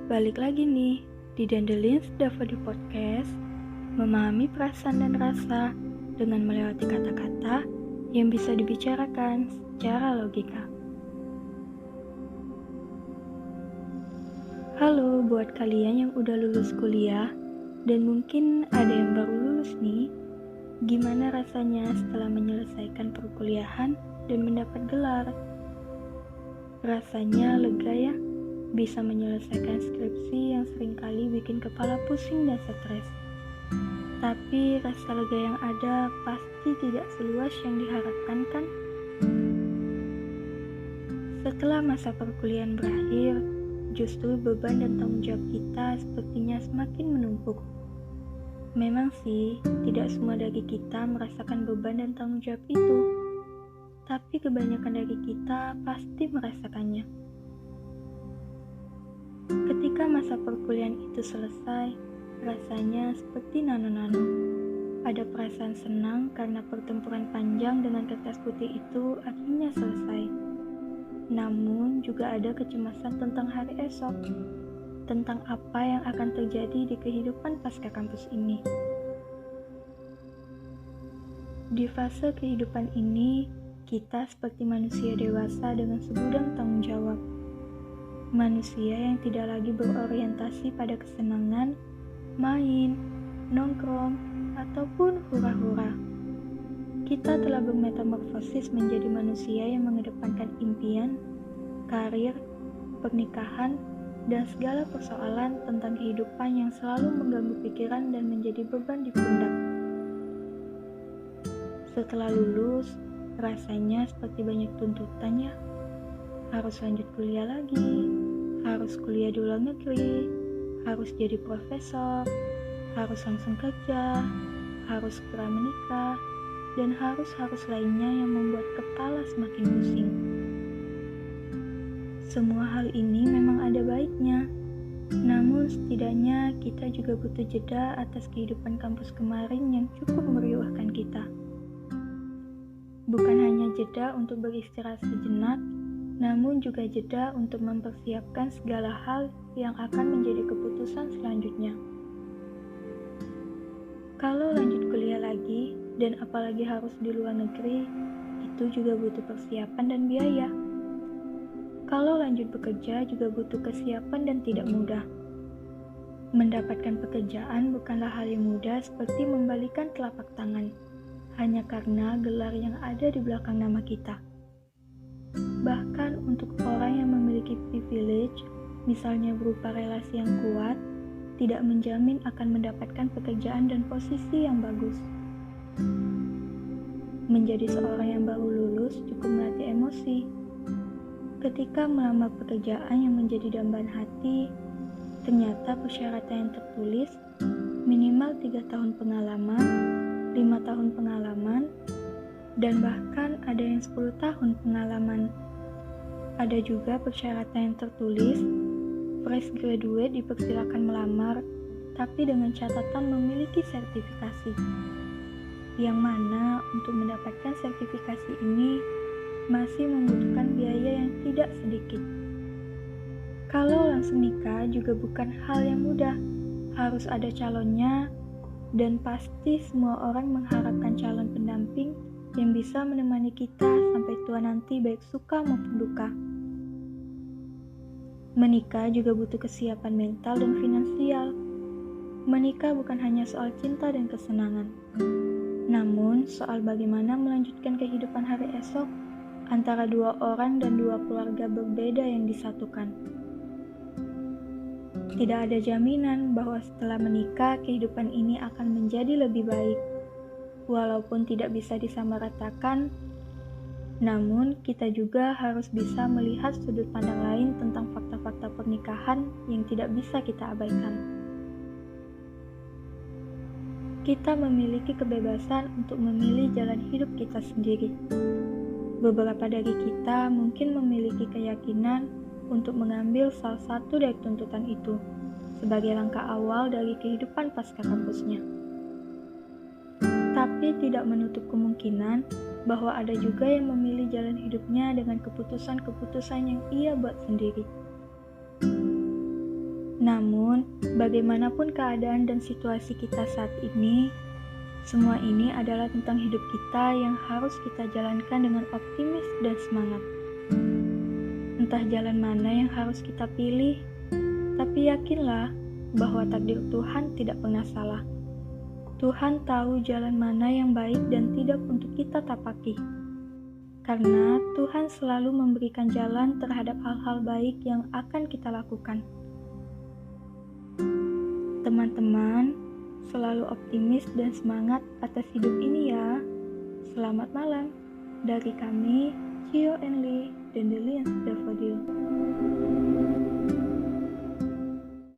Balik lagi nih di Dandelins Davodi Podcast, memahami perasaan dan rasa dengan melewati kata-kata yang bisa dibicarakan secara logika. Halo buat kalian yang udah lulus kuliah dan mungkin ada yang baru lulus nih. Gimana rasanya setelah menyelesaikan perkuliahan dan mendapat gelar? Rasanya lega ya? Bisa menyelesaikan skripsi yang seringkali bikin kepala pusing dan stres. Tapi rasa lega yang ada pasti tidak seluas yang diharapkan kan? Setelah masa perkuliahan berakhir, justru beban dan tanggung jawab kita sepertinya semakin menumpuk. Memang sih, tidak semua dari kita merasakan beban dan tanggung jawab itu. Tapi kebanyakan dari kita pasti merasakannya. Ketika masa perkuliahan itu selesai, rasanya seperti nano-nano. Ada perasaan senang karena pertempuran panjang dengan kertas putih itu akhirnya selesai. Namun juga ada kecemasan tentang hari esok, tentang apa yang akan terjadi di kehidupan pasca kampus ini. Di fase kehidupan ini, kita seperti manusia dewasa dengan segudang tanggung jawab. Manusia yang tidak lagi berorientasi pada kesenangan, main, nongkrong, ataupun hura-hura. Kita telah bermetamorfosis menjadi manusia yang mengedepankan impian, karir, pernikahan, dan segala persoalan tentang kehidupan yang selalu mengganggu pikiran dan menjadi beban di pundak. Setelah lulus, rasanya seperti banyak tuntutan ya. Harus lanjut kuliah lagi, harus kuliah di luar negeri, harus jadi profesor, harus langsung kerja, harus segera menikah, dan harus lainnya yang membuat kepala semakin pusing. Semua hal ini memang ada baiknya, namun setidaknya kita juga butuh jeda atas kehidupan kampus kemarin yang cukup meriuhkan kita. Bukan hanya jeda untuk beristirahat sejenak, namun juga jeda untuk mempersiapkan segala hal yang akan menjadi keputusan selanjutnya. Kalau lanjut kuliah lagi, dan apalagi harus di luar negeri, itu juga butuh persiapan dan biaya. Kalau lanjut bekerja juga butuh kesiapan dan tidak mudah. Mendapatkan pekerjaan bukanlah hal yang mudah seperti membalikan telapak tangan, hanya karena gelar yang ada di belakang nama kita. Bahkan untuk orang yang memiliki privilege, misalnya berupa relasi yang kuat, tidak menjamin akan mendapatkan pekerjaan dan posisi yang bagus. Menjadi seorang yang baru lulus cukup melatih emosi. Ketika melamar pekerjaan yang menjadi dambaan hati, ternyata persyaratan yang tertulis minimal 3 tahun pengalaman, 5 tahun pengalaman, dan bahkan ada yang 10 tahun pengalaman. Ada juga persyaratan yang tertulis, fresh graduate dipersilakan melamar, tapi dengan catatan memiliki sertifikasi. Yang mana untuk mendapatkan sertifikasi ini masih membutuhkan biaya yang tidak sedikit. Kalau langsung nikah juga bukan hal yang mudah, harus ada calonnya, dan pasti semua orang mengharapkan calon pendamping yang bisa menemani kita sampai tua nanti baik suka maupun duka. Menikah juga butuh kesiapan mental dan finansial. Menikah bukan hanya soal cinta dan kesenangan, namun soal bagaimana melanjutkan kehidupan hari esok antara dua orang dan dua keluarga berbeda yang disatukan. Tidak ada jaminan bahwa setelah menikah kehidupan ini akan menjadi lebih baik. Walaupun tidak bisa disamaratakan, namun kita juga harus bisa melihat sudut pandang lain tentang fakta-fakta pernikahan yang tidak bisa kita abaikan. Kita memiliki kebebasan untuk memilih jalan hidup kita sendiri. Beberapa dari kita mungkin memiliki keyakinan untuk mengambil salah satu dari tuntutan itu sebagai langkah awal dari kehidupan pasca kampusnya. Tapi tidak menutup kemungkinan bahwa ada juga yang memilih jalan hidupnya dengan keputusan-keputusan yang ia buat sendiri. Namun, bagaimanapun keadaan dan situasi kita saat ini, semua ini adalah tentang hidup kita yang harus kita jalankan dengan optimis dan semangat. Entah jalan mana yang harus kita pilih, tapi yakinlah bahwa takdir Tuhan tidak pernah salah. Tuhan tahu jalan mana yang baik dan tidak untuk kita tapaki. Karena Tuhan selalu memberikan jalan terhadap hal-hal baik yang akan kita lakukan. Teman-teman, selalu optimis dan semangat atas hidup ini ya. Selamat malam. Dari kami, Cio and Lee, Dandelion Daffodil.